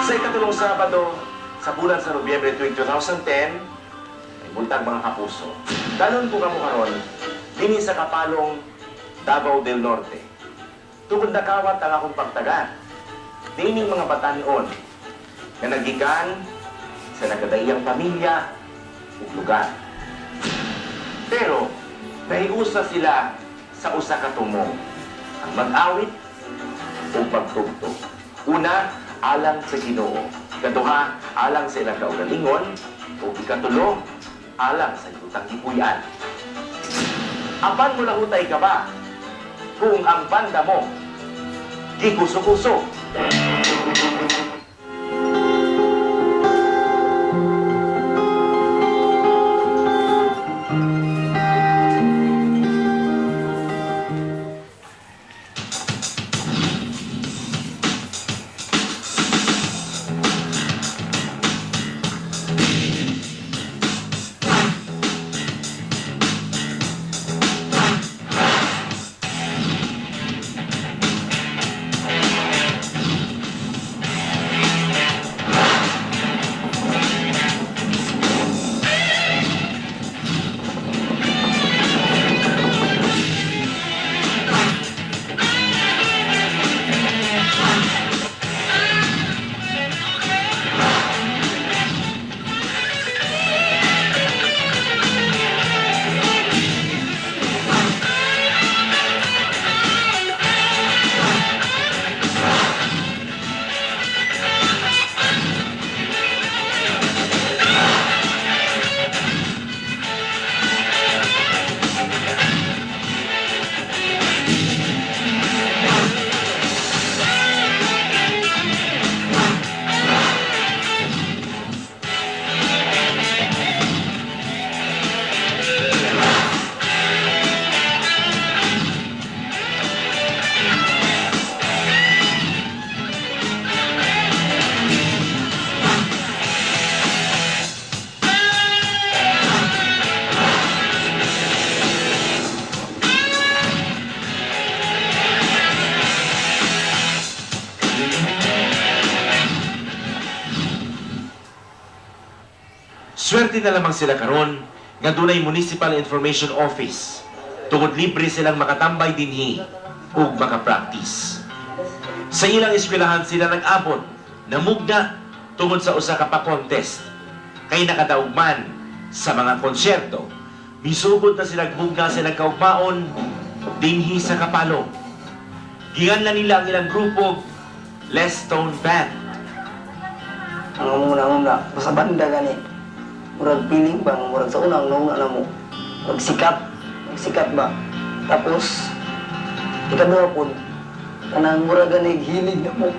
Sa ikatulong Sabado, sa bulan sa Nobyembre tuwing 2010, ay buntag mga kapuso. Danon po kamo karon dinhi sa Kapalong, Davao del Norte. Tungod nakawat ang akong pagtagan. Dining mga batanon na nagikan sa nagadayang pamilya ug lugar. Pero, nahiusa sila sa usa ka tumo, ang mag-awit o pagtugtog. Una, alang sa Ginoo. Ikaduha, alang sa ilang kaugalingon. O ikatulo, alang sa yutang gipuy-an. Apan mo lahutay ka ba kung ang banda mo gikuso-kuso? Swerte na lamang sila karon nga dunay Municipal Information Office. Tungod libre silang makatambay dinhi ug makapractice. Sa ilang eskwelahan sila nag-abot, namugna tungod sa usa ka pa-contest. Kay nakadaugman sa mga konsyerto, misugod na sila mugna sa nagkaugmaon dinhi sa Kapalo. Gihanlan nila ang ilang grupo, Les Stone Band. Ang una-una, basta banda gani. Murag piling ba, murag sa unang nauna na mo. Magsikat ba? Tapos, ikaduha po, kanang murag ganig, hilig na mo.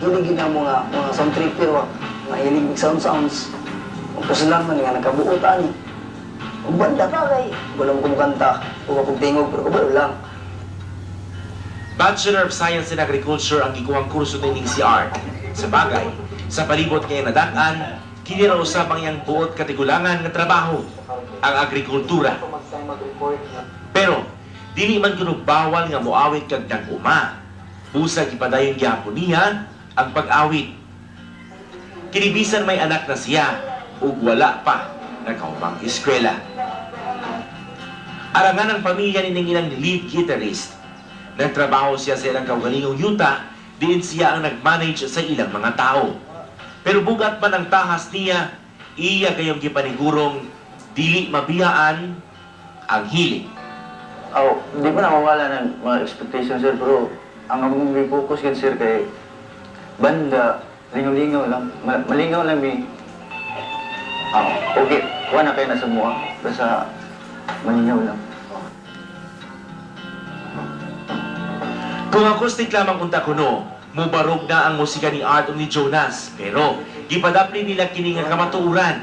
Hilig na mo nga, mga sound tripper wa. Mahilig ng sounds. Tapos lang man nga, nagkabuutan. Kung banda pa kay, wala mo kumukanta. Kung akong tingog, pero kubalo lang. Bachelor of Science in Agriculture ang gikuhang kurso ni si Art. Sa bagay, sa palibot kay nadak-an, kini raw usabang yang buot katigulangan nga trabaho, ang agrikultura. Pero, dili man kuno bawal nga moawit kag nag-uma. Busag ipadayon gyapon niya ang pag-awit. Kinibisan may anak na siya ug wala pa nagkaumang eskwela. Arangan ang pamilya ni ilang lead guitarist. Nagtrabaho siya sa ilang kaugalingong yuta, diin siya ang nag-manage sa ilang mga tao. Pero bugat man ang tahas niya, iya kayong gipanigurong dili mabiyaan ang hiling. Di pa na mawala ng mga expectations, sir, pero ang among focus kan, sir, kay banda, lingaw-lingaw lang, malingaw lang mi. Okay, wala na kayo na sa mua, basta malingaw lang. Kung acoustic lamang unta kuno, mubarog na ang musika ni Art o ni Jonas. Pero, gipadapli nila kini nga kamatuuran.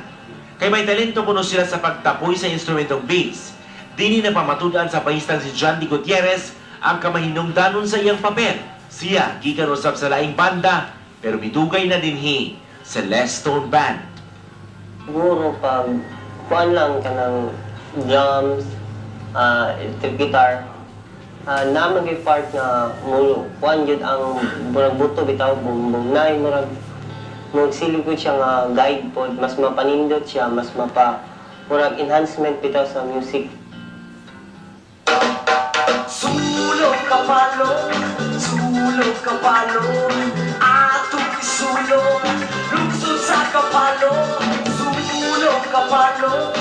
Kay may talento kuno sila sa pagtapoy sa instrumentong bass. Dini na pamatudan sa pahistan si John D. Gutierrez ang kamahinungdanon sa iyang papel. Siya, gikan usab sa laing banda, pero midugay na dinhi sa Les Stone Band. Siguro pag kuan lang ka ng drums, electric guitar, naman kay part na mulo kuan gyud ang murag buto bitaw bum nay murag magsilip ko siya nga guide pod, mas mapanindot siya, mas murag enhancement bitaw sa music. Sulog kapalo, atong isulog, lungsod sa kapalo, sulog kapalo.